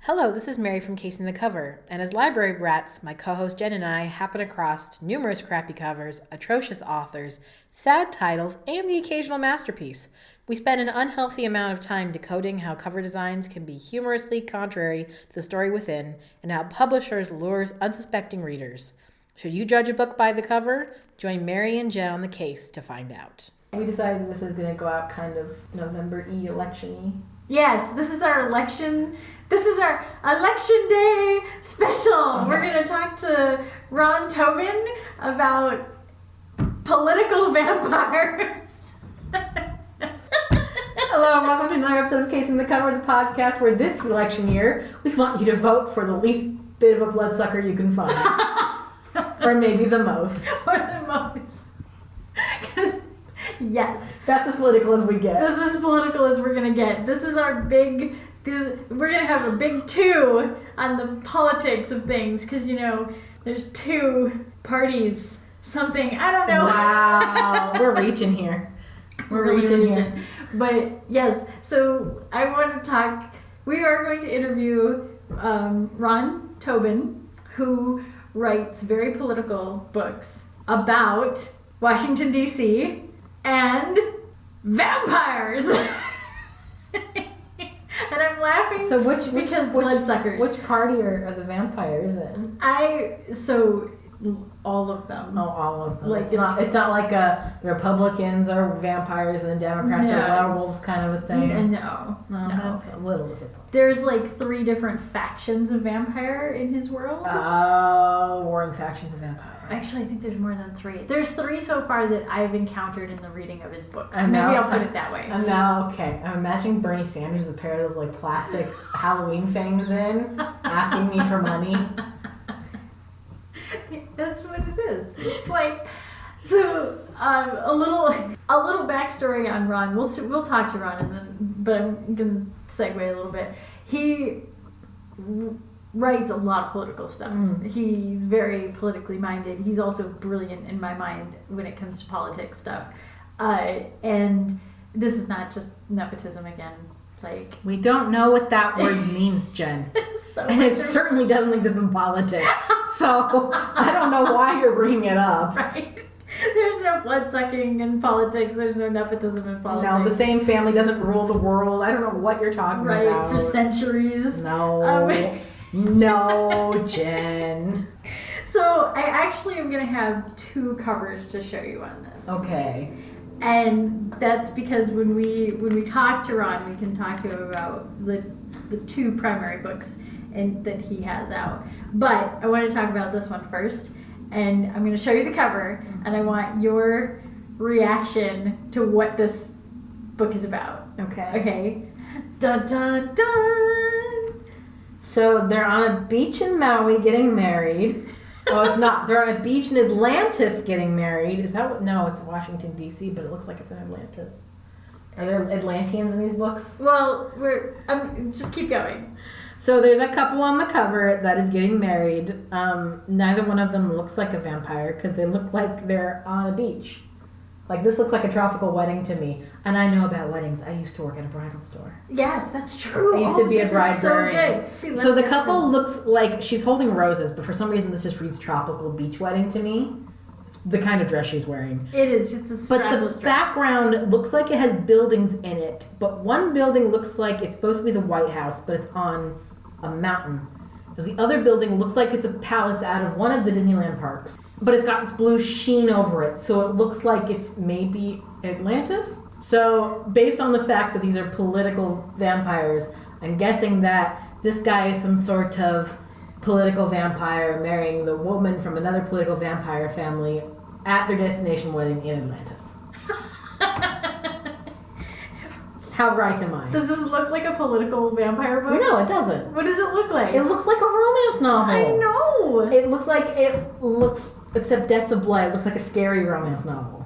Hello, this is Mary from Casing the Cover, and as library brats, my co-host Jen and I happen across numerous crappy covers, atrocious authors, sad titles, and the occasional masterpiece. We spend an unhealthy amount of time decoding how cover designs can be humorously contrary to the story within, and how publishers lure unsuspecting readers. Should you judge a book by the cover? Join Mary and Jen on the case to find out. We decided this is going to go out kind of November-y, election-y. Yes, this is our election. This is our election day special. Okay. We're going to talk to Ronald Tobin about political vampires. Hello, and welcome to another episode of Casing the Cover, the podcast where this election year we want you to vote for the least bit of a bloodsucker you can find. Or maybe the most. Or the most. Yes. That's as political as we get. This is as political as we're going to get. This is our big... we're going to have a big 2 on the politics of things because, there's 2 parties, something, I don't know. Wow, we're reaching here. We're reaching here. But yes, so I want to talk, we are going to interview Ron Tobin, who writes very political books about Washington D.C. and vampires. And I'm laughing because bloodsuckers. Which party are the vampires in? All of them. Oh, all of them. Like it's not like the Republicans are vampires and the Democrats are werewolves kind of a thing. No. That's a little disappointing. There's 3 different factions of vampire in his world. Oh, warring factions of vampires. Actually, I think there's more than 3. There's 3 so far that I've encountered in the reading of his books. Maybe I'll put it that way. And now, okay, I'm imagining Bernie Sanders with a pair of those plastic Halloween things in, asking me for money. That's what it is. It's a little backstory on Ron. We'll talk to Ron, but I'm gonna segue a little bit. He writes a lot of political stuff. He's very politically minded. He's also brilliant in my mind when it comes to politics stuff. And this is not just nepotism again. We don't know what that word means, Jen. And it certainly doesn't exist in politics. So I don't know why you're bringing it up. Right. There's no blood-sucking in politics. There's no nepotism in politics. No, the same family doesn't rule the world. I don't know what you're talking about. Right, for centuries. No. No, Jen. So I actually am going to have 2 covers to show you on this. Okay. And that's because when we talk to Ron, we can talk to him about the 2 primary books that he has out. But I want to talk about this one first. And I'm going to show you the cover, and I want your reaction to what this book is about. Okay? Dun, dun, dun! So they're on a beach in Maui getting married. Well, it's not. They're on a beach in Atlantis getting married. Is that what? No, it's Washington, D.C., but it looks like it's in Atlantis. Are there Atlanteans in these books? Well, just keep going. So there's a couple on the cover that is getting married. Neither one of them looks like a vampire because they look like they're on a beach. This looks like a tropical wedding to me. And I know about weddings. I used to work at a bridal store. Yes, that's true. I used to be a bridegroom. So the couple looks like she's holding roses, but for some reason this just reads tropical beach wedding to me. The kind of dress she's wearing. It is. It's a strapless But the background looks like it has buildings in it. But one building looks like it's supposed to be the White House, but it's on a mountain. The other building looks like it's a palace out of one of the Disneyland parks. But it's got this blue sheen over it, so it looks like it's maybe Atlantis. So based on the fact that these are political vampires, I'm guessing that this guy is some sort of political vampire marrying the woman from another political vampire family at their destination wedding in Atlantis. How right am I? Does this look like a political vampire book? No, it doesn't. What does it look like? It looks like a romance novel. I know. It looks, except Deaths of Blood, it looks like a scary romance novel.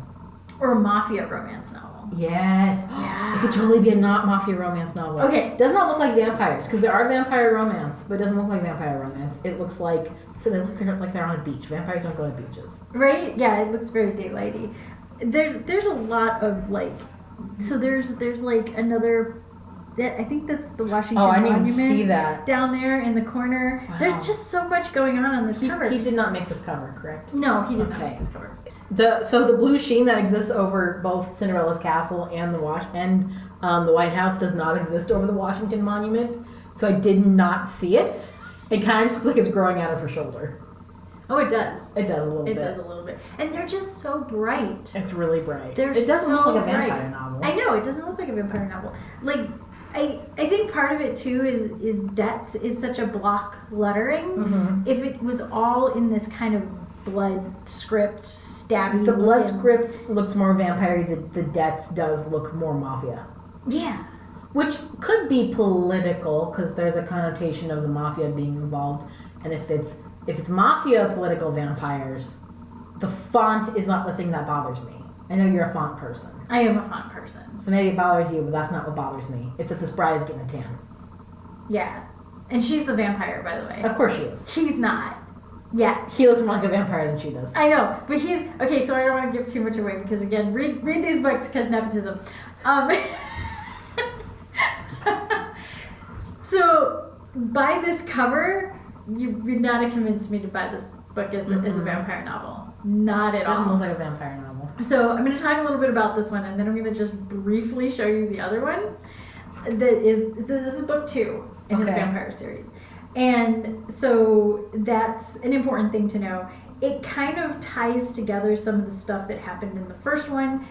Or a mafia romance novel. Yes. Yeah. It could totally be a mafia romance novel. Okay. It does not look like vampires, because there are vampire romance, but it doesn't look like vampire romance. It looks like, so they look like they're on a beach. Vampires don't go to beaches. Right? Yeah, it looks very daylighty. There's a lot of so there's another I think that's the Washington Oh, I didn't Monument even see that. down there in the corner. Wow. There's just so much going on this cover. He did not make this cover, correct? No, he did not Okay. make this cover. So the blue sheen that exists over both Cinderella's castle and the White House does not exist over the Washington Monument. So I did not see it. It kind of just looks like it's growing out of her shoulder. Oh, it does. It does a little It bit. does a little bit. And they're just so bright. It's really bright. It doesn't look like a vampire bright. novel. I know, it doesn't look like a vampire novel. Like, I think part of it too is Debts is such a block lettering. Mm-hmm. If it was all in this kind of blood script, stabby. The blood looking- script looks more vampire. The Debts does look more mafia. Yeah. Which could be political because there's a connotation of the mafia being involved. And if it's mafia political vampires, the font is not the thing that bothers me. I know you're a font person. I am a font person. So maybe it bothers you, but that's not what bothers me. It's that this bride is getting a tan. Yeah. And she's the vampire, by the way. Of course she is. He's not. Yeah. He looks more like a vampire than she does. I know, but he's okay. So I don't want to give too much away because again, read these books because nepotism. So by this cover, you're not convinced me to buy this book as a vampire novel. Not at It all. doesn't look like a vampire novel. So I'm going to talk a little bit about this one, and then I'm going to just briefly show you the other one. This is book 2 in his Okay. vampire series. And so that's an important thing to know. It kind of ties together some of the stuff that happened in the first one.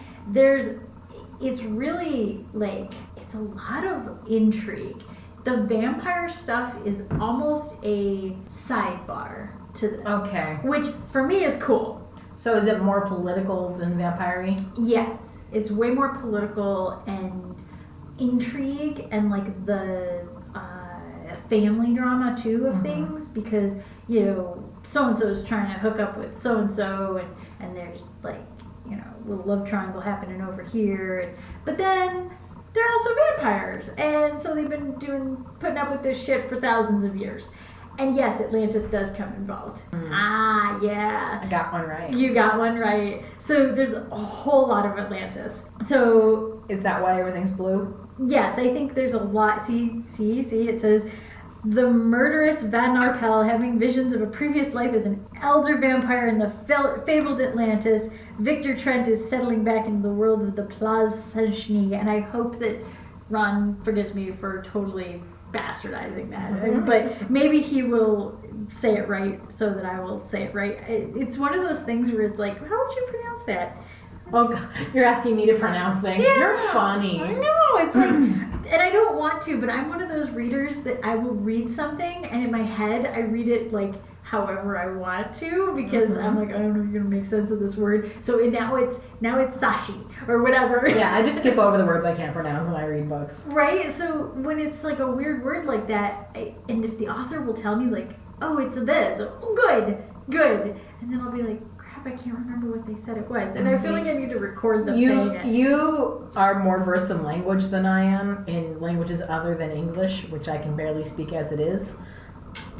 It's really like, it's a lot of intrigue. The vampire stuff is almost a sidebar to this. Okay. Which for me is cool. So is it more political than vampire-y? Yes, it's way more political and intrigue and like the family drama too of things because so and so is trying to hook up with so and so and there's like a little love triangle happening over here but then they're also vampires and so they've been putting up with this shit for thousands of years. And yes, Atlantis does come involved. Ah, yeah. I got one right. You got one right. So there's a whole lot of Atlantis. So Is that why everything's blue? yes, I think there's a lot. See, it says, the murderous Van Arpel, having visions of a previous life as an elder vampire in the fabled Atlantis, Victor Trent is settling back into the world of the Plaz Seschni, and I hope that Ron forgives me for totally bastardizing that, but maybe he will say it right so that I will say it right. It's one of those things where it's like, how would you pronounce that? Oh God, you're asking me to pronounce things. Yeah, You're funny. I know, it's like, and I don't want to, but I'm one of those readers that I will read something and in my head I read it like however I want to because I'm like, I don't know if you're gonna make sense of this word. So now it's Sashi or whatever. Yeah, I just skip over the words I can't pronounce when I read books. Right? So when it's like a weird word like that, and if the author will tell me like, oh, it's this, oh, good, and then I'll be like, crap, I can't remember what they said it was, and I feel like I need to record them saying it. You are more versed in language than I am in languages other than English, which I can barely speak as it is.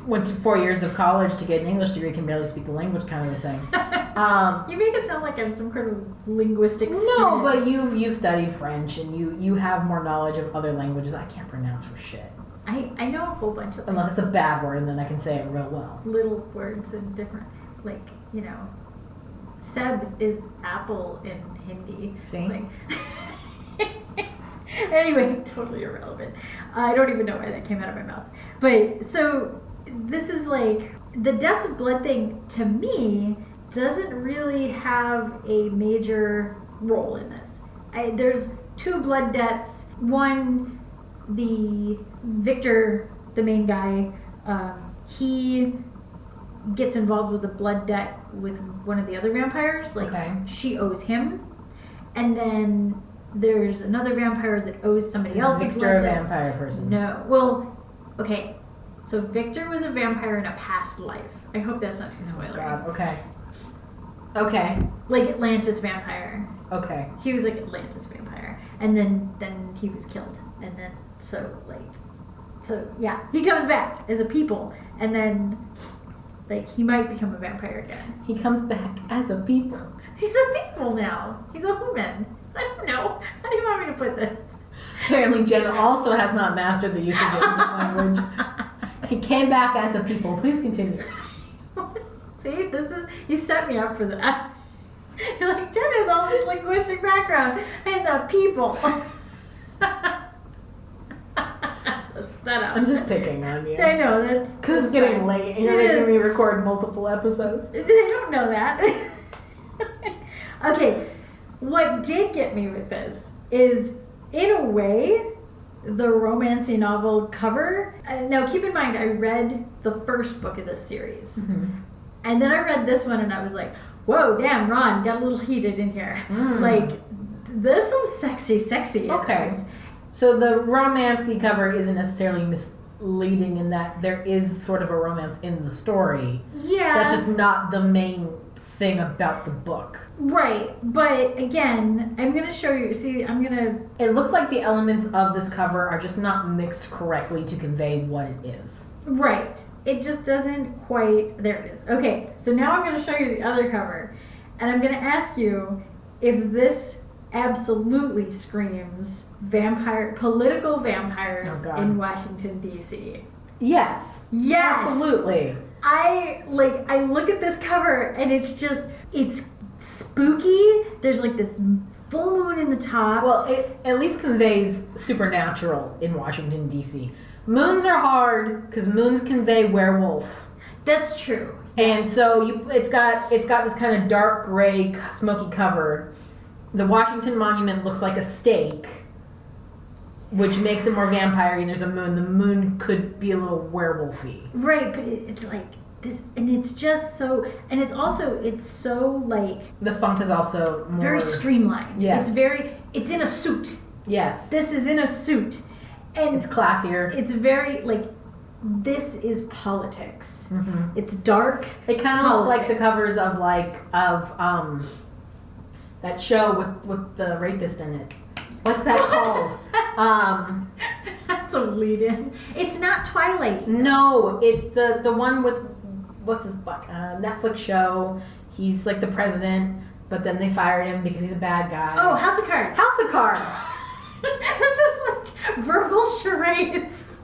Went to 4 years of college to get an English degree, can barely speak the language kind of a thing. You make it sound like I'm some kind of linguistic No, student. but you've studied French and you have more knowledge of other languages I can't pronounce for shit. I know a whole bunch of Unless it's a bad word and then I can say it real well. little words and different, like, Seb is apple in Hindi. See? Like, anyway, totally irrelevant. I don't even know why that came out of my mouth. But, so, this is like, the Debts of Blood thing, to me, doesn't really have a major role in this. There's 2 blood debts. One, the Victor, the main guy, he gets involved with a blood debt with one of the other vampires. Like, she owes him. And then there's another vampire that owes somebody else a blood Victor a debt. vampire person? No. Well, okay. So Victor was a vampire in a past life. I hope that's not too spoilery. Oh God, okay. Okay. Like Atlantis vampire. Okay. He was like Atlantis vampire. And then he was killed. And then, so yeah. He comes back as a people. And then, like, he might become a vampire again. He comes back as a people. He's a people now. He's a human. I don't know. How do you want me to put this? Apparently, Jen also has not mastered the use of the English language. He came back as a people. Please continue. See, you set me up for that. You're like, Jen has all this linguistic background and the people. Setup. I'm just picking on you. I know, that's... Because it's getting late and you're making me record multiple episodes. They don't know that. Okay, what did get me with this is, in a way, the romancy novel cover. Now, keep in mind, I read the first book of this series. Mm-hmm. And then I read this one and I was like, whoa, damn, Ron, got a little heated in here. Like, there's some sexy Okay. in this. So the romancy cover isn't necessarily misleading in that there is sort of a romance in the story. Yeah. That's just not the main thing about the book. Right. But again, I'm going to show you. See, It looks like the elements of this cover are just not mixed correctly to convey what it is. Right. It just doesn't quite... There it is. Okay, so now I'm going to show you the other cover. And I'm going to ask you if this absolutely screams political vampires in Washington, D.C. Yes. Yes. Absolutely. I look at this cover and it's spooky. There's like this full moon in the top. Well, it at least conveys supernatural in Washington, D.C. Moons are hard because moons convey werewolf. That's true. And so it's got this kind of dark gray smoky cover. The Washington Monument looks like a stake, which makes it more vampire-y, and there's a moon. The moon could be a little werewolfy. Right, but it's like this, and it's just so, and it's so like... The font is also more... Very streamlined. Yes. It's in a suit. Yes. This is in a suit. And it's classier. It's very, like, this is politics. Mm-hmm. It's dark. It kind of looks like the covers of that show with the rapist in it. What's that called? That's a lead-in. It's not Twilight. No, it's the one with what's his Netflix show. He's like the president, but then they fired him because he's a bad guy. Oh, House of Cards. House of Cards. This is like verbal charades.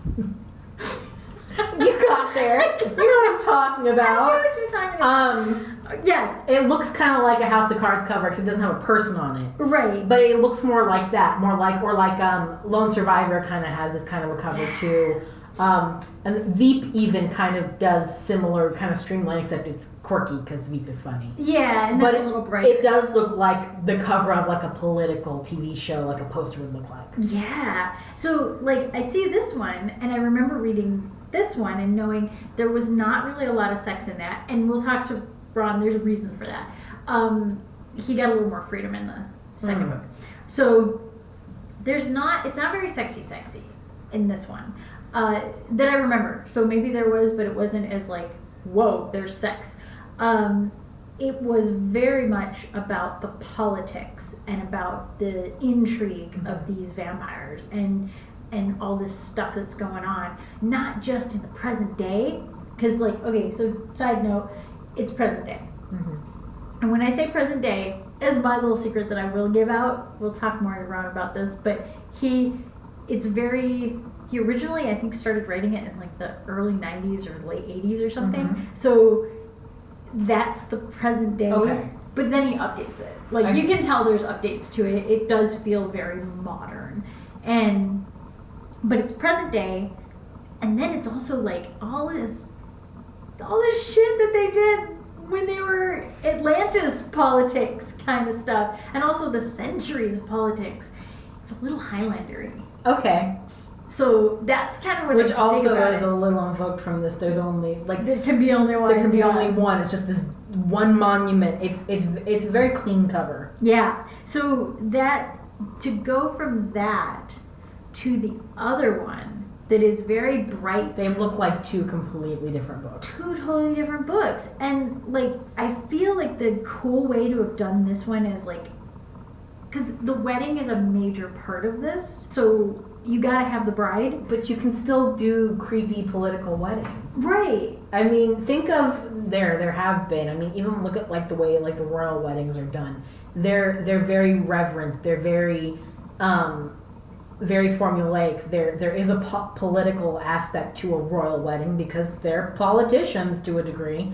You got there. You know what I'm talking about. I know what you're talking about. Yes. It looks kind of like a House of Cards cover because it doesn't have a person on it. Right. But it looks more like that. Lone Survivor kind of has this kind of a cover too. And Veep even kind of does similar kind of streamline, except it's quirky because Veep is funny. Yeah, and that's a little brighter. It does look like the cover of like a political TV show, like a poster would look like. Yeah. So like I see this one, and I remember reading this one and knowing there was not really a lot of sex in that. And we'll talk to Ron. There's a reason for that. He got a little more freedom in the second book. So it's not very sexy in this one. That I remember. So maybe there was, but it wasn't as like, whoa, there's sex. It was very much about the politics and about the intrigue of these vampires and all this stuff that's going on. Not just in the present day. Because like, okay, so side note, it's present day. Mm-hmm. And when I say present day, is my little secret that I will give out. We'll talk more to Ron about this, but he originally, I think, started writing it in like the early 90s or late 80s or something. Mm-hmm. So that's the present day. Okay. But then he updates it. Like you can tell there's updates to it. It does feel very modern. But it's present day. And then it's also like all this shit that they did when they were Atlantis politics kind of stuff. And also the centuries of politics. It's a little Highlander-y. Okay. So that's kind of what Which I also dig about is it. a little invoked from this. There's only like There can be only one. There can be only one. It's just this one monument. It's a very clean cover. Yeah. So that to go from that to the other one that is very bright. They look like two completely different books. Two totally different books. And like I feel like the cool way to have done this one is like because the wedding is a major part of this. So you gotta have the bride. But you can still do creepy political wedding. Right. I mean, think of there have been. I mean, even look at like the way like the royal weddings are done. They're very reverent. They're very very formulaic. There is a political aspect to a royal wedding because they're politicians to a degree.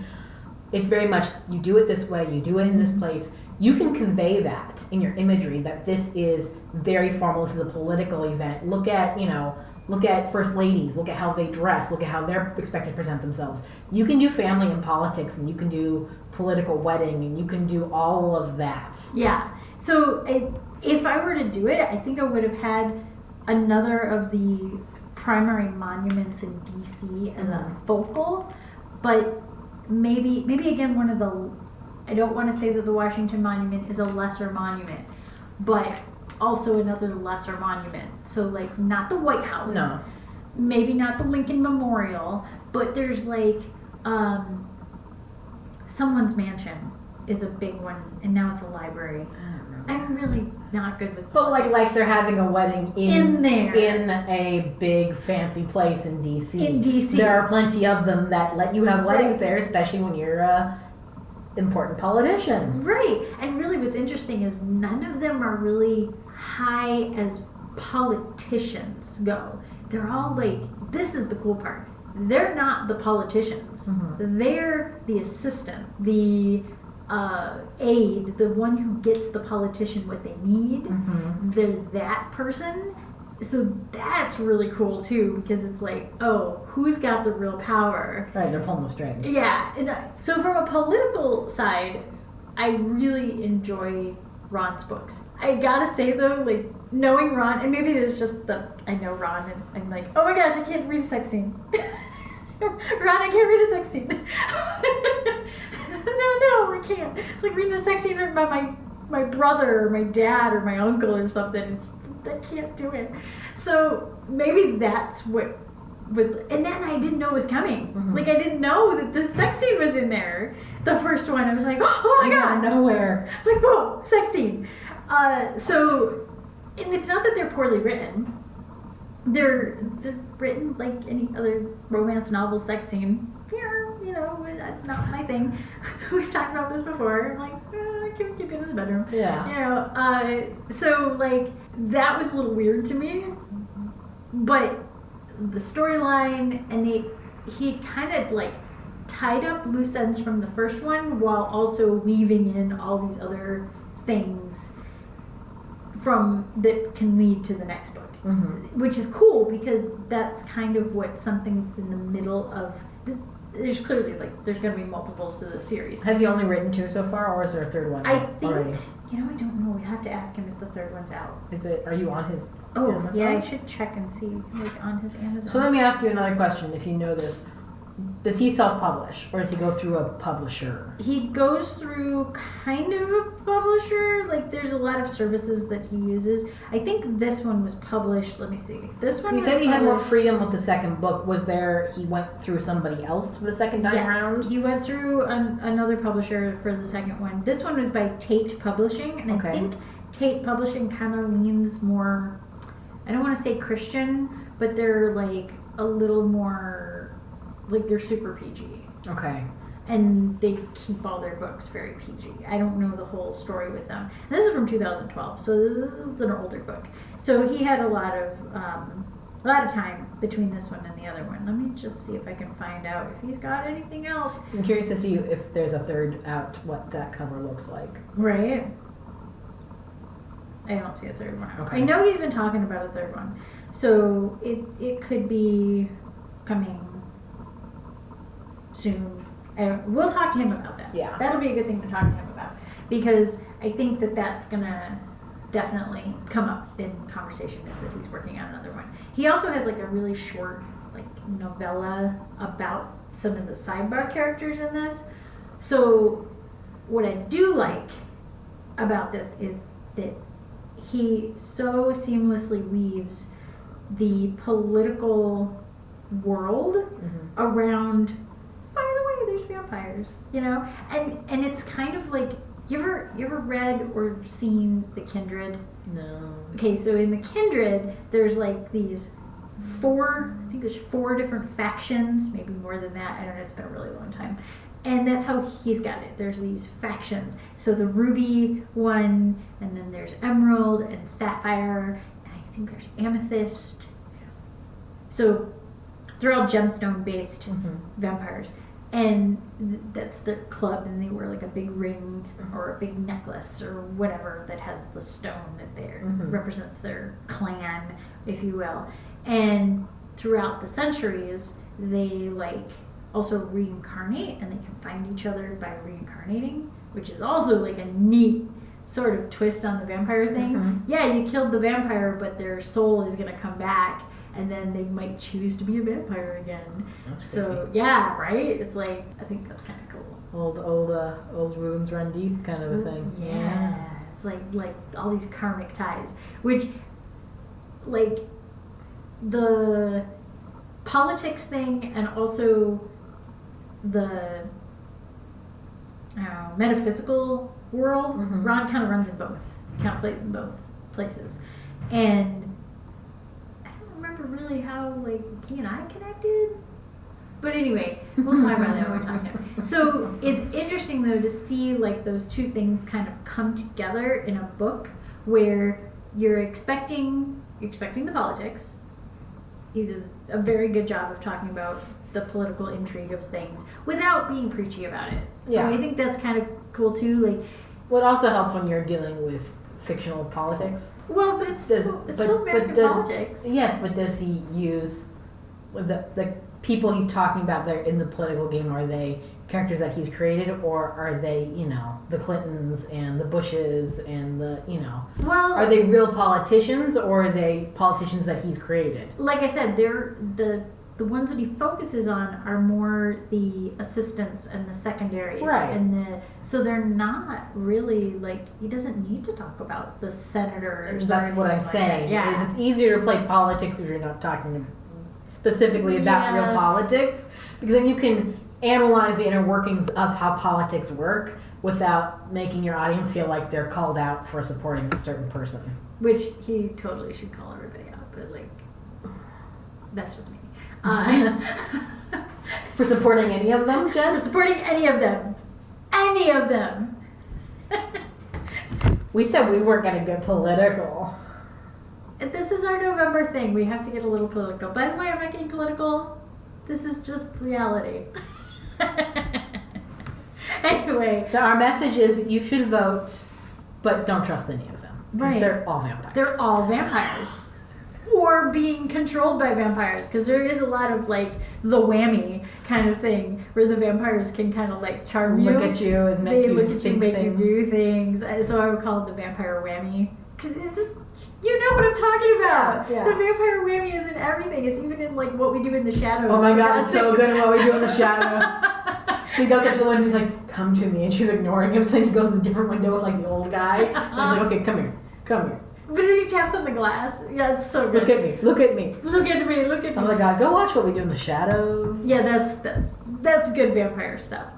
It's very much, you do it this way, you do it in this place. You can convey that in your imagery, that this is very formal, this is a political event. Look at first ladies, look at how they dress, look at how they're expected to present themselves. You can do family and politics, and you can do political wedding, and you can do all of that. Yeah. So if I were to do it, I think I would have had another of the primary monuments in D.C. as a focal, but maybe again one of the, I don't want to say that the Washington Monument is a lesser monument, but also another lesser monument. So like not the White House, No. maybe not the Lincoln Memorial, but there's like someone's mansion is a big one, and now it's a library. I'm really not good with But like they're having a wedding in there, in a big fancy place in DC. In DC. There are plenty of them that let you have weddings there, especially when you're a important politician. right. And really what's interesting is none of them are really high as politicians go. They're all like, this is the cool part. They're not the politicians. Mhm. They're the assistant, the aide, the one who gets the politician what they need. Mhm. They're that person. So that's really cool too, because it's like, oh, who's got the real power? Right, they're pulling the strings. Yeah. And so from a political side, I really enjoy Ron's books. I gotta say though, like knowing Ron, and maybe it is just that I know Ron, and I'm like, oh my gosh, I can't read a sex scene. Ron, I can't read a sex scene. no, I can't. It's like reading a sex scene written by my brother or my dad or my uncle or something. I can't do it. So maybe that's what was, and then I didn't know it was coming. Mhm. Like I didn't know that this sex scene was in there. The first one, I was like, oh my Out of god, nowhere. like whoa, sex scene. So, and it's not that they're poorly written. They're written like any other romance novel sex scene. Yeah, you know, that's not my thing. We've talked about this before. I'm like, I can't keep in the bedroom. Yeah. You know, so like that was a little weird to me, but the storyline and he kind of like tied up loose ends from the first one while also weaving in all these other things from that can lead to the next book, which is cool because that's kind of what something that's in the middle of. There's clearly like there's going to be multiples to the series. Has he only written 2 so far, or is there a 3rd one I think already? you know I don't know. We have to ask him if the 3rd one's out. Is it? Are you on his? Oh Amazon? yeah, I should check and see like on his Amazon. So let me ask you another question. If you know this, does he self-publish, or does he go through a publisher? He goes through kind of a publisher. Like there's a lot of services that he uses. I think this one was published. Let me see. This one. You was said he had more published- freedom with the second book. Was there? He went through somebody else for the second time Yes, around. he went through another publisher for the second one. This one was by Tate Publishing, and Okay. I think Tate Publishing kind of leans more. I don't want to say Christian, but they're like a little more. Like they're super PG. Okay. And they keep all their books very PG. I don't know the whole story with them. And this is from 2012, so this is an older book. So he had a lot of time between this one and the other one. Let me just see if I can find out if he's got anything else. So I'm curious to see if there's a 3rd out, what that cover looks like. Right. I don't see a 3rd one. Okay. I know he's been talking about a 3rd one, so it could be coming soon. We'll talk to him about that. Yeah. That'll be a good thing to talk to him about because I think that that's gonna definitely come up in conversation is that he's working on another one. He also has like a really short like novella about some of the sidebar characters in this. So what I do like about this is that he so seamlessly weaves the political world around, by the way, there's vampires, you know? And it's kind of like, you ever read or seen The Kindred? No. Okay, so in The Kindred, there's like these 4 different factions, maybe more than that. I don't know, it's been a really long time. And that's how he's got it. There's these factions. So the ruby one, and then there's emerald and sapphire, and I think there's amethyst. So they're all gemstone based vampires. And that's their club, and they wear like a big ring or a big necklace or whatever that has the stone that represents their clan, if you will. And throughout the centuries, they like also reincarnate, and they can find each other by reincarnating, which is also like a neat sort of twist on the vampire thing. Yeah, you killed the vampire, but their soul is gonna come back. And then they might choose to be a vampire again. So yeah, right? It's like, I think that's kind of cool. Old wounds run deep kind of a thing. Yeah. It's like all these karmic ties, which like the politics thing and also the metaphysical world. Ron kind of runs in both. Kind of plays in both places, and really how like he and I connected, but anyway, we'll talk about that when we're talking. So it's interesting though to see like those two things kind of come together in a book where you're expecting the politics. He does a very good job of talking about the political intrigue of things without being preachy about it. So I think that's kind of cool too. Like, what also helps when you're dealing with fictional politics. Well, but it's still American politics. Yes, but does he use the people he's talking about there in the political game? Are they characters that he's created, or are they, the Clintons and the Bushes and the, Well, are they real politicians, or are they politicians that he's created? Like I said, they're the ones that he focuses on are more the assistants and the secondaries, right? And so they're not really like, he doesn't need to talk about the senators. That's what I'm saying. Yeah, is it's easier to play politics if you're not talking specifically about real politics, because then you can analyze the inner workings of how politics work without making your audience feel like they're called out for supporting a certain person. Which he totally should call everybody out, but like, that's just me. For supporting any of them, Jen? For supporting any of them. Any of them. We said we weren't going to get political. This is our November thing. We have to get a little political. By the way, I'm not getting political. This is just reality. Anyway. Our message is you should vote, but don't trust any of them. Right. They're all vampires. They're all vampires. Or being controlled by vampires, because there is a lot of like the whammy kind of thing where the vampires can kind of like charm you, look at you and make you think make things. you do things. So I would call it the vampire whammy. Cause you know what I'm talking about. Yeah. The vampire whammy is in everything. It's even in like what we do in the shadows. Oh my god, it's so good in what we do in the shadows. He goes up to the window and he's like, come to me, and she's ignoring him, so then he goes in a different window with like the old guy. And he's like, okay, come here. But then he taps on the glass. Yeah, it's so good. Look at me. Look at me. Oh my god, go watch what we do in the shadows. Yeah, that's good vampire stuff.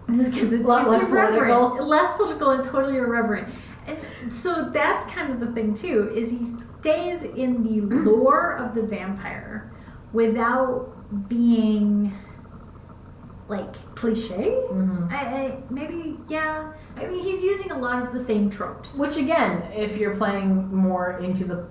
Because it's less irreverent. Less political and totally irreverent. And so that's kind of the thing too, is he stays in the lore of the vampire without being like cliche. Maybe, yeah. I mean, he's using a lot of the same tropes. Which again, if you're playing more into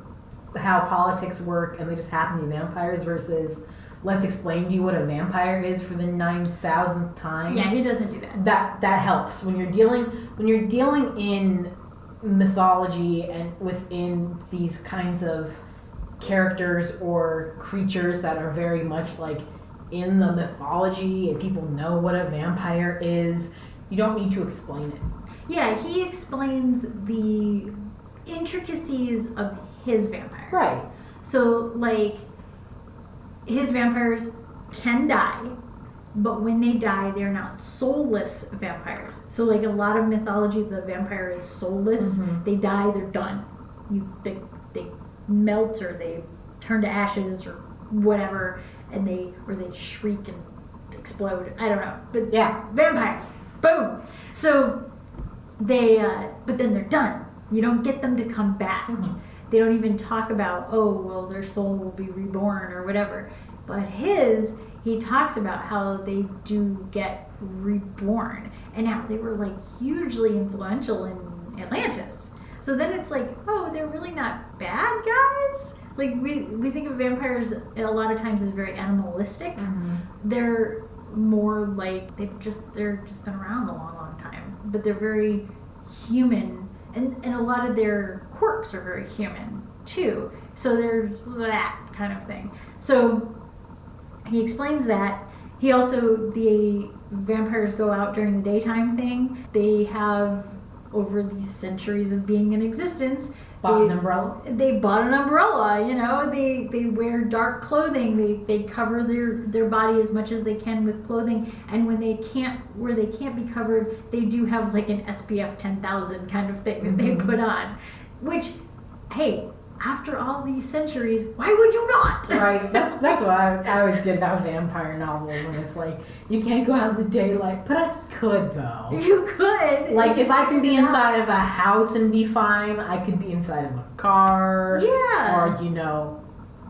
how politics work and they just happen to be vampires versus let's explain to you what a vampire is for the 9,000th time. Yeah, he doesn't do that. That helps when you're dealing in mythology and within these kinds of characters or creatures that are very much like in the mythology and people know what a vampire is. You don't need to explain it. Yeah, he explains the intricacies of his vampires. Right. So, like, his vampires can die, but when they die, they're not soulless vampires. So, like, a lot of mythology, the vampire is soulless. They die, they're done. They melt or they turn to ashes or whatever, and they shriek and explode. I don't know. But yeah, vampire. Boom. So they, but then they're done. You don't get them to come back. They don't even talk about, oh, well, their soul will be reborn or whatever. But he talks about how they do get reborn and how they were like hugely influential in Atlantis. So then it's like, oh, they're really not bad guys. Like we think of vampires a lot of times as very animalistic. They're more like they're just been around a long time, but they're very human, and a lot of their quirks are very human too. So there's that kind of thing. So he explains that. He also, the vampires go out during the daytime thing. They have, over these centuries of being in existence, Bought an umbrella. They bought an umbrella, you know. They wear dark clothing. They cover their body as much as they can with clothing. And when they can't be covered, they do have like an SPF 10,000 kind of thing that they put on. Which, hey, after all these centuries, why would you not? Right. That's what I always did about vampire novels, and it's like you can't go out in the daylight, but I could though. You could. Like if I can be inside of a house and be fine, I could be inside of a car. Yeah. Or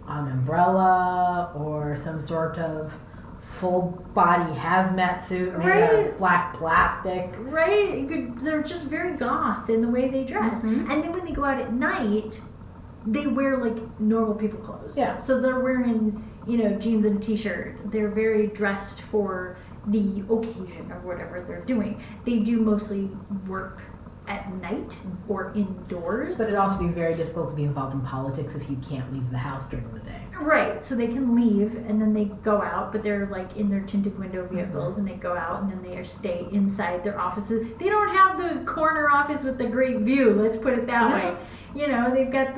an umbrella or some sort of full body hazmat suit made out of black plastic. Right. They're just very goth in the way they dress, and then when they go out at night, they wear like normal people clothes. Yeah. So they're wearing, jeans and a t-shirt. They're very dressed for the occasion or whatever they're doing. They do mostly work at night or indoors. But it'd also be very difficult to be involved in politics if you can't leave the house during the day. Right. So they can leave and then they go out, but they're like in their tinted window vehicles, and they go out and then they stay inside their offices. They don't have the corner office with the great view. Let's put it that way. They've got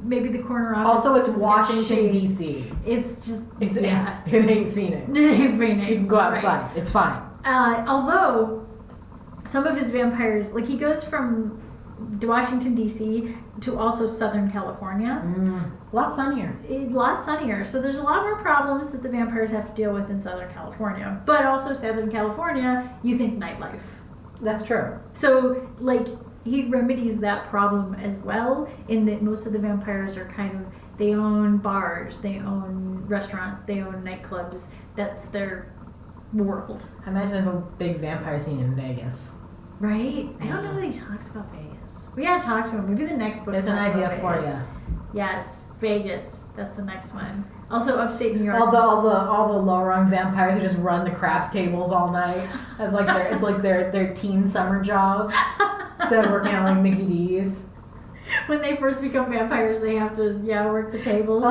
maybe the corner office. Also, it's Washington D.C. It ain't Phoenix. It ain't Phoenix. You can go outside. Right. It's fine. Although some of his vampires, like he goes from Washington D.C. to also Southern California. A lot sunnier. So there's a lot more problems that the vampires have to deal with in Southern California. But also Southern California, you think nightlife. That's true. So he remedies that problem as well, in that most of the vampires are they own bars, they own restaurants, they own nightclubs. That's their world. I imagine there's a big vampire scene in Vegas. Right? I don't know that he talks about Vegas. We gotta talk to him. Maybe the next book. There's an idea for you. Yes, Vegas. That's the next one. Also, upstate New York. All the low rung vampires who just run the craps tables all night as their teen summer jobs. Instead of working at like Mickey D's. When they first become vampires, they have to work the tables.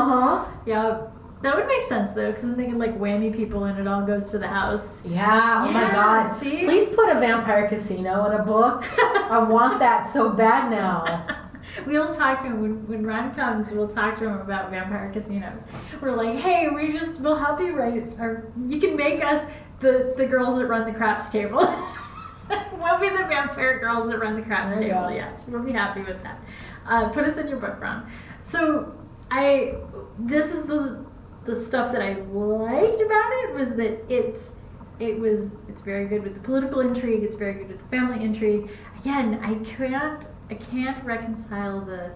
Yeah. That would make sense though, because then they can whammy people and it all goes to the house. Yeah, oh my god. See? Please put a vampire casino in a book. I want that so bad now. We'll talk to him when Ron comes. We'll talk to him about vampire casinos. We're like, hey, we'll help you write, or you can make us the girls that run the craps table. We'll be the vampire girls that run the craps table. Yes, we'll be happy with that. Put us in your book, Ron. So this is the stuff that I liked about it, was that it's very good with the political intrigue. It's very good with the family intrigue. Again, I can't reconcile the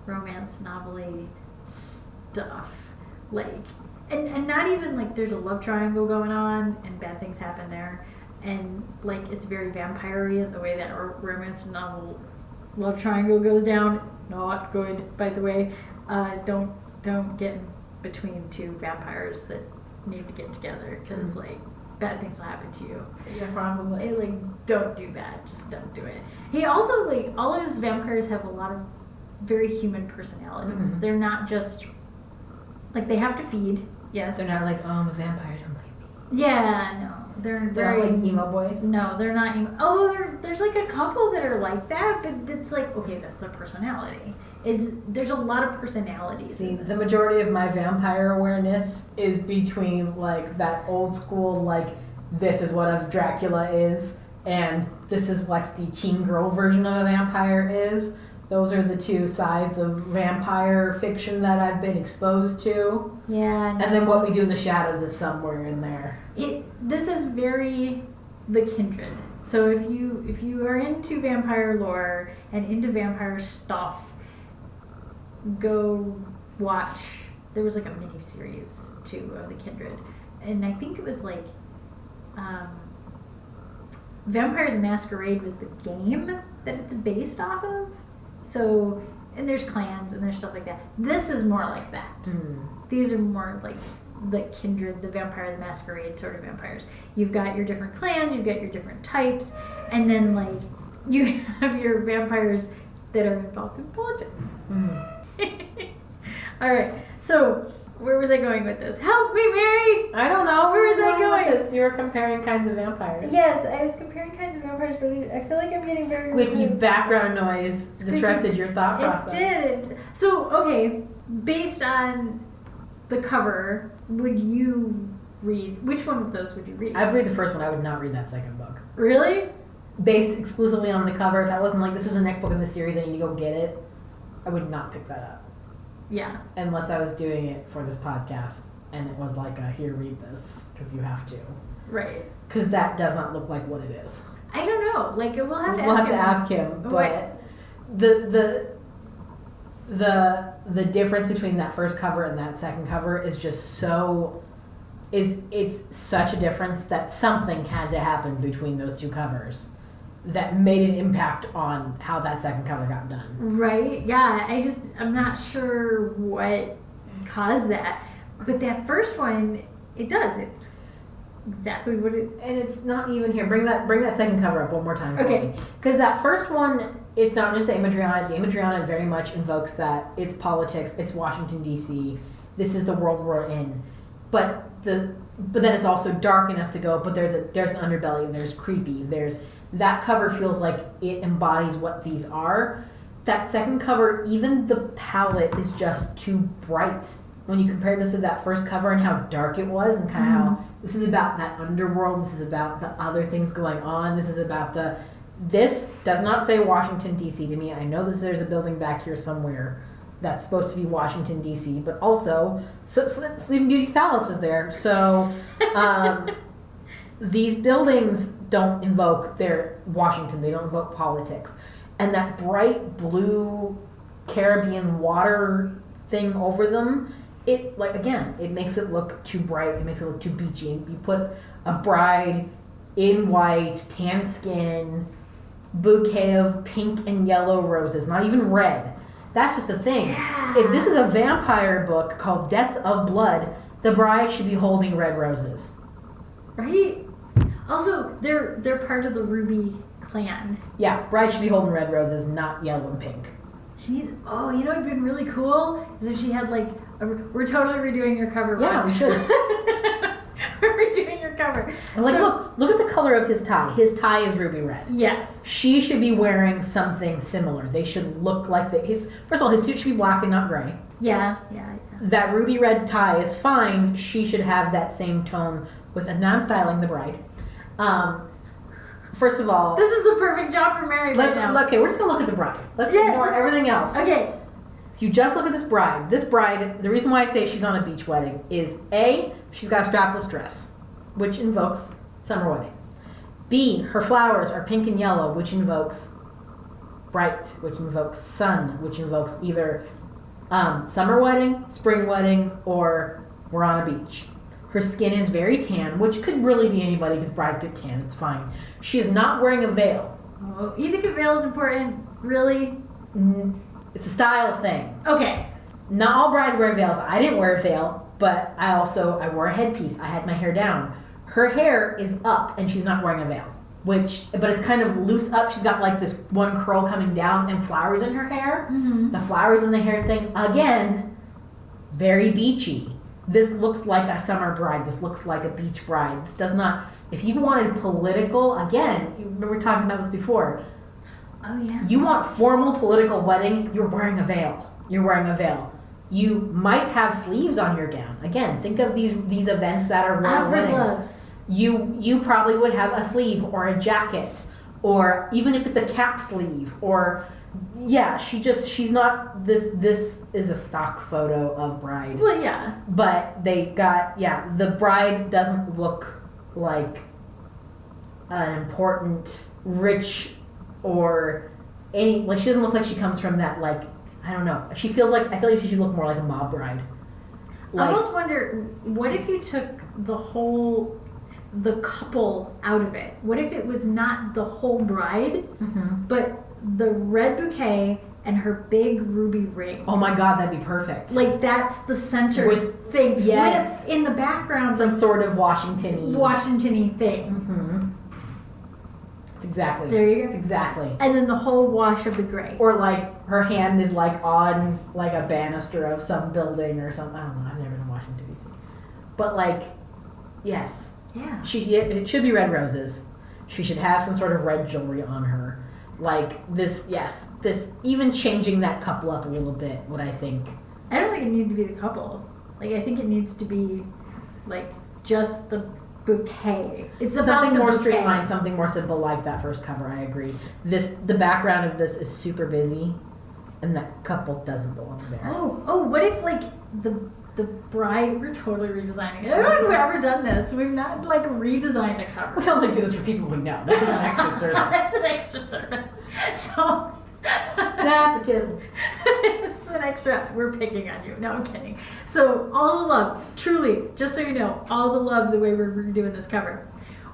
romance novel-y stuff. And not even there's a love triangle going on and bad things happen there. And it's very vampire-y in the way that a romance novel love triangle goes down. Not good, by the way. Don't get in between two vampires that need to get together, because bad things will happen to you. Yeah, probably. Don't do that. Just don't do it. He also all of his vampires have a lot of very human personalities. Mm-hmm. They're not just they have to feed. Yes. They're not I'm a vampire, don't look at me. Yeah, no. They're very not emo boys. No, they're not emo. Although there's a couple that are like that, but it's okay, that's their personality. There's a lot of personalities. See, the majority of my vampire awareness is between that old school this is what a Dracula is, and this is what the teen girl version of a vampire is. Those are the two sides of vampire fiction that I've been exposed to. Yeah. No. And then what we do in the shadows is somewhere in there. This is very the Kindred. So if you are into vampire lore and into vampire stuff, go watch. There was a mini series too of the Kindred, and I think it was Vampire the Masquerade was the game that it's based off of. So and there's clans and there's stuff like that. This is more like that. Mm. These are more like the Kindred, the Vampire the Masquerade sort of vampires. You've got your different clans, you've got your different types, and then like you have your vampires that are involved in politics. Mm. All right, so where was I going with this? Help me, Mary! I don't know. Where was I going? with this? You were comparing kinds of vampires. Yes, I was comparing kinds of vampires, but I feel like I'm getting very Squeaky background noise disrupted your thought process. It did. So, okay, based on the cover, would you read, which one of those would you read? I'd read the first one. I would not read that second book. Really? Based exclusively on the cover, if that wasn't like, this is the next book in the series, I need to go get it, I would not pick that up. Yeah. Unless I was doing it for this podcast and it was like here, read this, because you have to. Right. Because that does not look like what it is. I don't know. Like, we'll have to We'll ask have him. to ask him, Right. but the difference between that first cover and that second cover is just it's such a difference that something had to happen between those two covers that made an impact on how that second cover got done. Right? Yeah, I'm not sure what caused that. But that first one, it does. It's exactly what it... And it's not even here. Bring that second cover up one more time for Okay. me. Because that first one, it's not just the imagery on it. The imagery on it very much invokes that it's politics, it's Washington D.C., this is the world we're in. But then it's also dark enough to go, but there's an underbelly, and there's creepy, that cover feels like it embodies what these are. That second cover, even the palette is just too bright. When you compare this to that first cover and how dark it was, and kind of how this is about that underworld, this is about the other things going on, this does not say Washington D.C. to me. I know there's a building back here somewhere that's supposed to be Washington D.C., but also Sleeping Beauty's palace is there. So these buildings don't invoke their Washington. They don't invoke politics. And that bright blue Caribbean water thing over them, it makes it look too bright. It makes it look too beachy. You put a bride in white, tan skin, bouquet of pink and yellow roses, not even red. That's just the thing. Yeah. If this is a vampire book called Debts of Blood, the bride should be holding red roses. Right? Also, they're part of the Ruby clan. Yeah, bride should be holding red roses, not yellow and pink. You know what would have been really cool? Is if she had like, we're totally redoing your cover. Yeah, we should. We're redoing your cover. Like, look at the color of his tie. His tie is ruby red. Yes. She should be wearing something similar. They should look like first of all, his suit should be black and not gray. Yeah. That ruby red tie is fine. She should have that same tone and now I'm styling the bride. First of all, This is the perfect job for Mary right now. okay, we're just gonna look at the bride. Let's ignore everything else. Okay. If you just look at this bride, the reason why I say she's on a beach wedding is A, she's got a strapless dress, which invokes summer wedding. B, her flowers are pink and yellow, which invokes bright, which invokes sun, which invokes either summer wedding, spring wedding, or we're on a beach. Her skin is very tan, which could really be anybody because brides get tan, it's fine. She is not wearing a veil. Oh, you think a veil is important? Really? It's a style thing. Okay. Not all brides wear veils. I didn't wear a veil, but I wore a headpiece. I had my hair down. Her hair is up and she's not wearing a veil. But it's kind of loose up. She's got like this one curl coming down and flowers in her hair. Mm-hmm. The flowers in the hair thing, again, very beachy. This looks like a summer bride. This looks like a beach bride. This does not, if you wanted political, again, you remember talking about this before. Oh, yeah. You want formal political wedding, you're wearing a veil. You're wearing a veil. You might have sleeves on your gown. Again, think of these events that are royal Opera weddings. gloves. You probably would have a sleeve or a jacket, or even if it's a cap sleeve, or she's not this is a stock photo of bride. Well, yeah. But the bride doesn't look like an important rich or she doesn't look like she comes from that, like, I don't know. I feel like she should look more like a mob bride. I almost wonder, what if you took the couple out of it? What if it was not the whole bride, Mm-hmm. but the red bouquet and her big ruby ring. Oh my god, that'd be perfect. Like that's the center With- thing. yes. With, in the background, Some sort of Washington-y thing. Mm-hmm. It's exactly. There you go. It's exactly. And then the whole wash of the gray. Or like her hand is like on like a banister of some building or something. I don't know. I've never been to Washington D.C. But like, yes, Yeah. it should be red roses. She should have some sort of red jewelry on her. Like this, yes, this even changing that couple up a little bit. What I think. I don't think it needs to be the couple. Like I think it needs to be like just the bouquet. It's about Something the more bouquet. streamlined, something more simple like that first cover. I agree. The background of this is super busy, and that couple doesn't belong there. Oh, what if like the bride? We're totally redesigning it. I don't know if we've ever done this. We've not like redesigned a cover. We only do this for people we know. This is an extra service. That's an extra service. So Nepotism. this is an extra. We're picking on you. No, I'm kidding. So all the love, truly, just so you know, all the love the way we're doing this cover.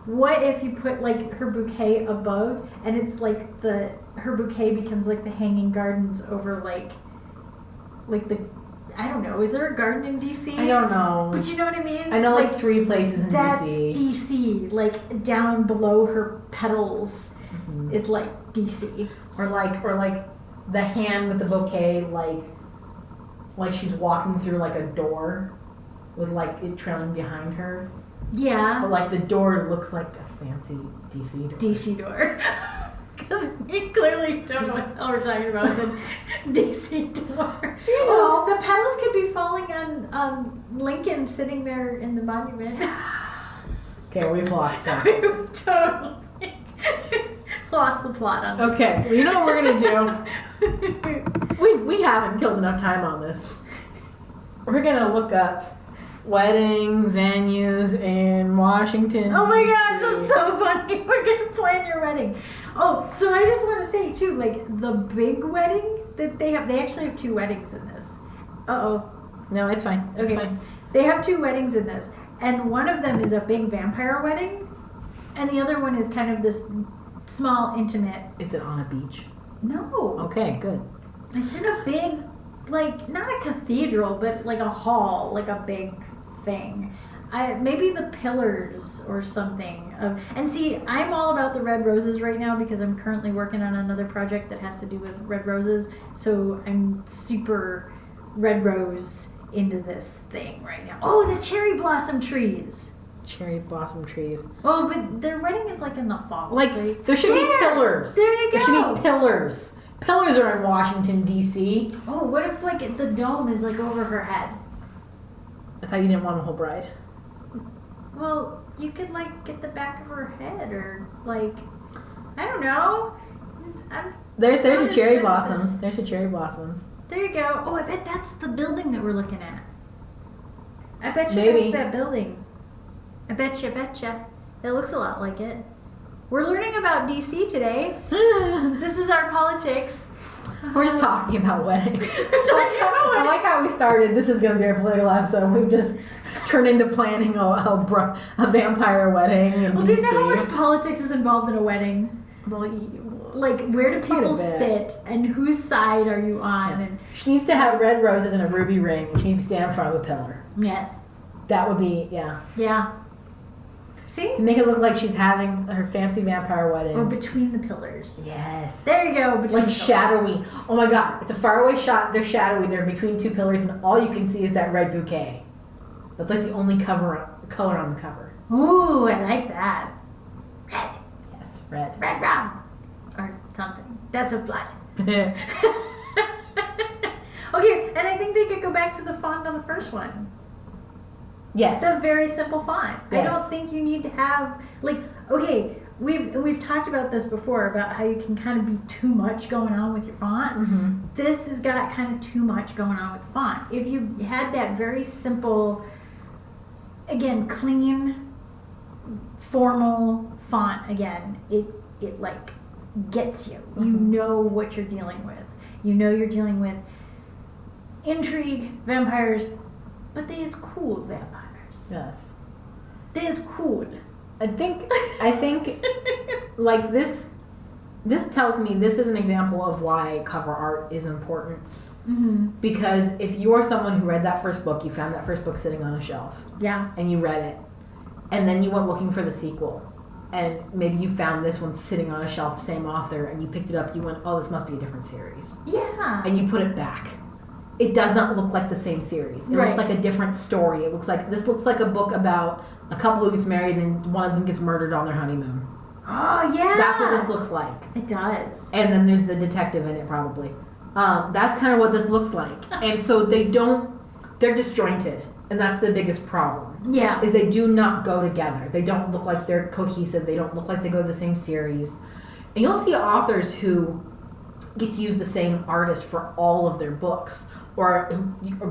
What if you put like her bouquet above, and it's like her bouquet becomes like the hanging gardens over like the, I don't know. Is there a garden in DC? I don't know. But you know what I mean? I know like 3 places in That's DC. DC. Like down below her petals Mhm. is like DC. Or like the hand with the bouquet, like she's walking through like a door, with like it trailing behind her. Yeah. But like the door looks like a fancy DC door. DC door. Because we clearly don't know what the hell we're talking about the DC door. You know. Oh, the petals could be falling on Lincoln sitting there in the monument. Okay, we've lost that. We was totally lost the plot on this. Okay, well, you know what we're gonna do? We haven't killed enough time on this. We're gonna look up wedding venues in Washington. Oh my DC. gosh, that's so funny. We're gonna plan your wedding. Oh, so I just want to say too, like the big wedding that they actually have 2 weddings in this. Uh-oh. No, it's fine. It's Okay. fine. They have 2 weddings in this, and one of them is a big vampire wedding, and the other one is kind of this small, intimate. Is it on a beach? No, Okay, good. it's in a big, like not a cathedral, but like a hall, like a big thing. Maybe the pillars or something. And see, I'm all about the red roses right now because I'm currently working on another project that has to do with red roses. So I'm super red rose into this thing right now. Oh, the cherry blossom trees. Cherry blossom trees. Oh, but their wedding is like in the fall. Like so- there should be pillars. There you go. There should be pillars. Pillars are in Washington D.C. Oh, what if like the dome is like over her head? I thought you didn't want a whole bride. Well, you could like get the back of her head or like, I don't know. There's What your is cherry good blossoms. with this? There's your cherry blossoms. There you go. Oh, I bet that's the building that we're looking at. I bet you Maybe. that's that building. I betcha. It looks a lot like it. We're learning about DC today. This is our politics. We're just talking about weddings. about I like how we started. This is going to be our political episode. We've just turned into planning a vampire wedding in Well, do you DC. know how much politics is involved in a wedding? Well, Like, where do Quite a people bit. sit, and whose side are you on? And she needs to have red roses and a ruby ring. And she needs to stand in front of a pillar. yes, That would be, yeah. yeah. See, To make it look like she's having her fancy vampire wedding. or between the pillars. Yes. There you go. Between Like the pillars. shadowy. Oh my god, it's a faraway shot. They're shadowy. They're between 2 pillars, and all you can see is that red bouquet. That's like the only color on the cover. Ooh, I like that. Red, Yes, red. red rum, or something. That's a blood. Okay, and I think they could go back to the font on the first one. Yes. It's a very simple font. I Yes. don't think you need to have like okay. We've talked about this before about how you can kind of be too much going on with your font. Mm-hmm. This has got kind of too much going on with the font. If you had that very simple, again, clean, formal font, again, it like gets you. You Mhm. know what you're dealing with. You know you're dealing with intrigue, vampires, but they is cool vampires. Yes. They is cool. I think like this this tells me this is an example of why cover art is important. Mm-hmm. Because if you are someone who read that first book, you found that first book sitting on a shelf, Yeah. and you read it, and then you went looking for the sequel, and maybe you found this one sitting on a shelf, same author, and you picked it up, you went, oh, this must be a different series. Yeah. And you put it back. It does not look like the same series. It looks like a different story. It looks like, this looks like a book about a couple who gets married and one of them gets murdered on their honeymoon. Oh, yeah. That's what this looks like. It does. And then there's a detective in it, probably. That's kind of what this looks like. And so they're disjointed. And that's the biggest problem. Yeah. Is they do not go together. They don't look like they're cohesive. They don't look like they go to the same series. And you'll see authors who get to use the same artist for all of their books, or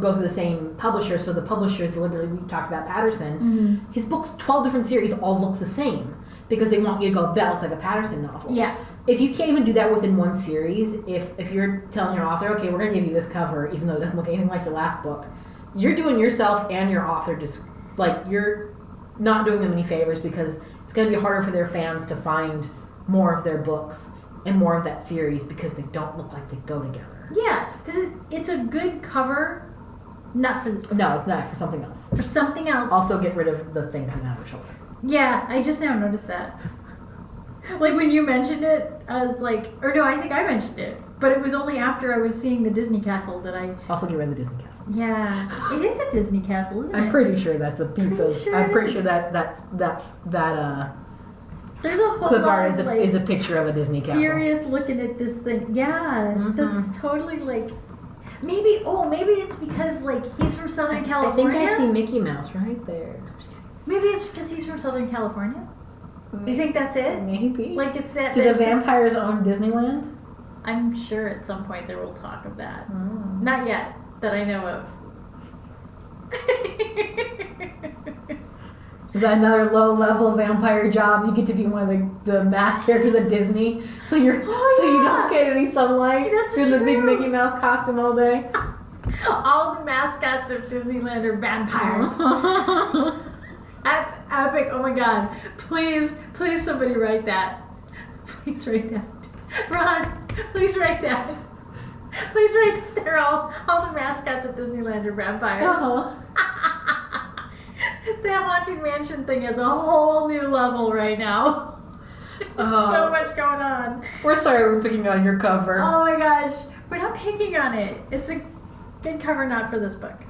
go through the same publisher. So the publishers deliberately, we talked about Patterson, Mm-hmm. his books, 12 different series, all look the same because they want you to go, that looks like a Patterson novel. Yeah. If you can't even do that within one series, if you're telling your author, okay, we're going to give you this cover, even though it doesn't look anything like your last book, you're doing yourself and your author just, like, you're not doing them any favors, because it's going to be harder for their fans to find more of their books and more of that series because they don't look like they go together. Yeah, because it's a good cover, not for this book. No, it's not, for something else. For something else. Also get rid of the thing coming out of her shoulder. Yeah, I just now noticed that. Like when you mentioned it, I was like, or no, I think I mentioned it, but it was only after I was seeing the Disney castle that I. Also get rid of the Disney castle. Yeah, it is a Disney castle, isn't it? I'm pretty sure that's a piece Pretty of. sure I'm it pretty is. sure that There's a whole clip lot art of, is a picture of a Disney castle. serious looking at this thing. Yeah, Mhm. that's totally like. Maybe it's because like he's from Southern California. I think I see Mickey Mouse right there. Maybe it's because he's from Southern California. You think that's it? Maybe. Like it's that. Do the that- vampires own Disneyland? I'm sure at some point there will talk of that. Oh. Not yet, that I know of. Is that another low-level vampire job? You get to be one of the masked characters at Disney, so you don't get any sunlight. That's You're in the big true. Mickey Mouse costume all day. All the mascots of Disneyland are vampires. That's epic. Oh my god. Please somebody write that. Please write that. Ron, please write that. Please write that they're all the mascots of Disneyland are vampires. Uh-huh. The Haunted Mansion thing is a whole new level right now. So much going on. We're sorry we're picking on your cover. Oh my gosh. We're not picking on it. It's a good cover, not for this book.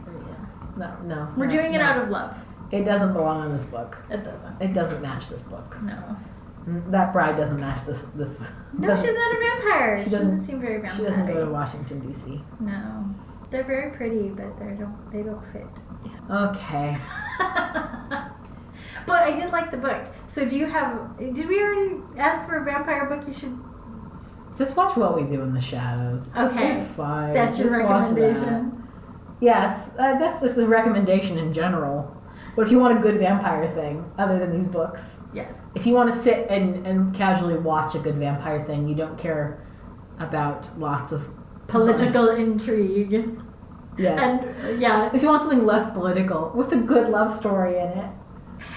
No. We're doing it out of love. It doesn't belong in this book. It doesn't. It doesn't match this book. No. That bride doesn't match this. No, doesn't- she's not a vampire. She She doesn't- doesn't seem very vampire. She doesn't go to Washington D.C. No. They're very pretty, but they don't fit. Okay. But I did like the book. So did we already ask for a vampire book you should... Just watch What We Do in the Shadows. Okay. It's fine. That's your Just watch recommendation? that. Yes, that's just a recommendation in general. But if you want a good vampire thing, other than these books, Yes. if you want to sit and casually watch a good vampire thing, you don't care about lots of Political intrigue. Yes. And, yeah. If you want something less political, with a good love story in it.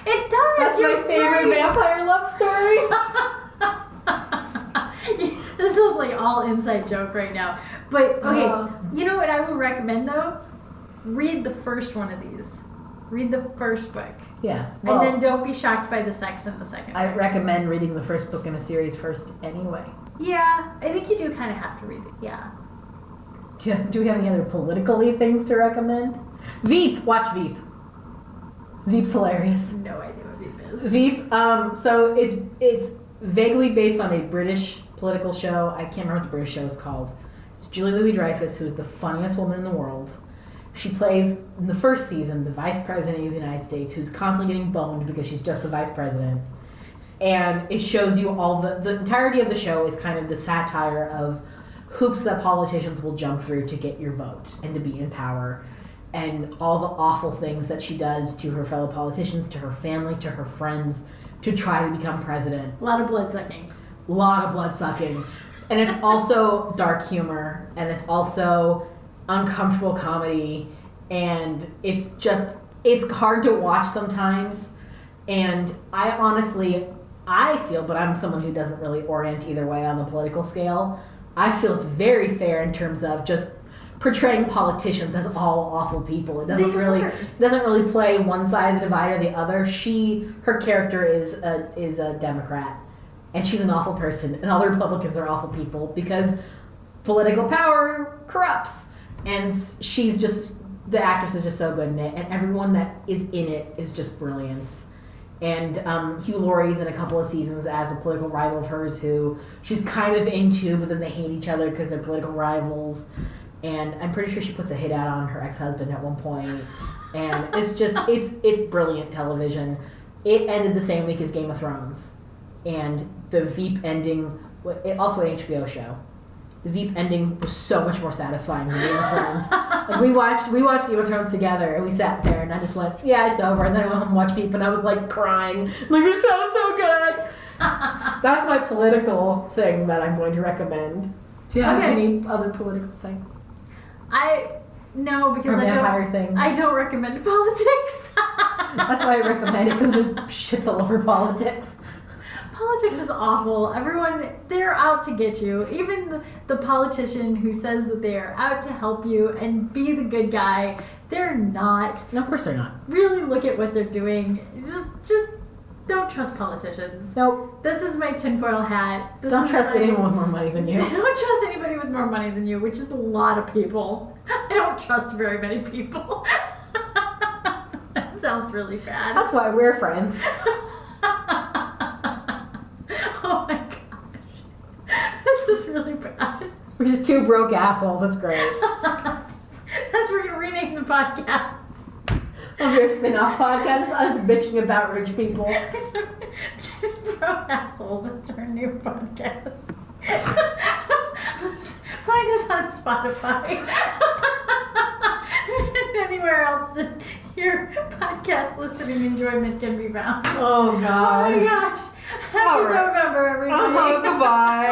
It does! That's you're my favorite right. vampire love story. This is like all inside joke right now. But, okay, you know what I will recommend though? Read the first one of these. Read the first book. Yes. And then don't be shocked by the sex in the second I book. recommend reading the first book in a series first anyway. Yeah, I think you do kind of have to read it. Yeah. Do we have any other politically things to recommend? Veep. Watch Veep. Veep's hilarious. No idea what Veep is. Veep. So it's vaguely based on a British political show. I can't remember what the British show is called. It's Julie Louis-Dreyfus, who's the funniest woman in the world. She plays, in the first season, the vice president of the United States, who's constantly getting boned because she's just the vice president. And it shows you all the entirety of the show is kind of the satire of hoops that politicians will jump through to get your vote and to be in power. And all the awful things that she does to her fellow politicians, to her family, to her friends, to try to become president. A lot of blood sucking. A lot of blood sucking. And it's also dark humor, and it's also uncomfortable comedy, and it's hard to watch sometimes. And I honestly, I feel, but I'm someone who doesn't really orient either way on the political scale, I feel it's very fair in terms of just portraying politicians as all awful people. It doesn't really play one side of the divide or the other. Her character is a Democrat, and she's an awful person, and all the Republicans are awful people because political power corrupts. And the actress is just so good in it, and everyone that is in it is just brilliant. And Hugh Laurie's in a couple of seasons as a political rival of hers who she's kind of into, but then they hate each other because they're political rivals. And I'm pretty sure she puts a hit out on her ex-husband at one point. And it's just, it's brilliant television. It ended the same week as Game of Thrones. And the Veep ending, also an HBO show. The Veep ending was so much more satisfying than Game of Thrones. Like we watched Game of Thrones together, and we sat there, and I just went, yeah, it's over. And then I went home and watched Veep, and I was like crying, like this show's so good. That's my political thing that I'm going to recommend. Do you have any other political things? No, because I don't recommend politics. That's why I recommend it, because it just shits all over politics. Politics is awful. Everyone, they're out to get you. Even the politician who says that they are out to help you and be the good guy, they're not. No, of course they're not. Really look at what they're doing. Just don't trust politicians. Nope. This is my tinfoil hat. Don't trust anyone with more money than you. Don't trust anybody with more money than you, which is a lot of people. I don't trust very many people. That sounds really bad. That's why we're friends. Oh my gosh. This is really bad. We're just two broke assholes. That's great. That's we're gonna rename the podcast. Of your spin-off podcast, us bitching about rich people. Two broke assholes. It's our new podcast. Find us on Spotify. And anywhere else that your podcast listening enjoyment can be found. Oh God. Oh my gosh. Happy November, everybody. Goodbye.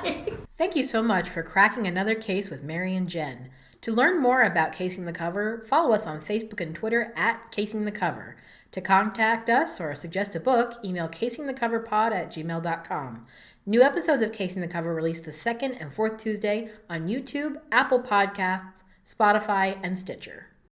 Bye. Thank you so much for cracking another case with Mary and Jen. To learn more about Casing the Cover, follow us on Facebook and Twitter at Casing the Cover. To contact us or suggest a book, email casingthecoverpod@gmail.com. New episodes of Casing the Cover released the second and fourth Tuesday on YouTube, Apple Podcasts, Spotify, and Stitcher.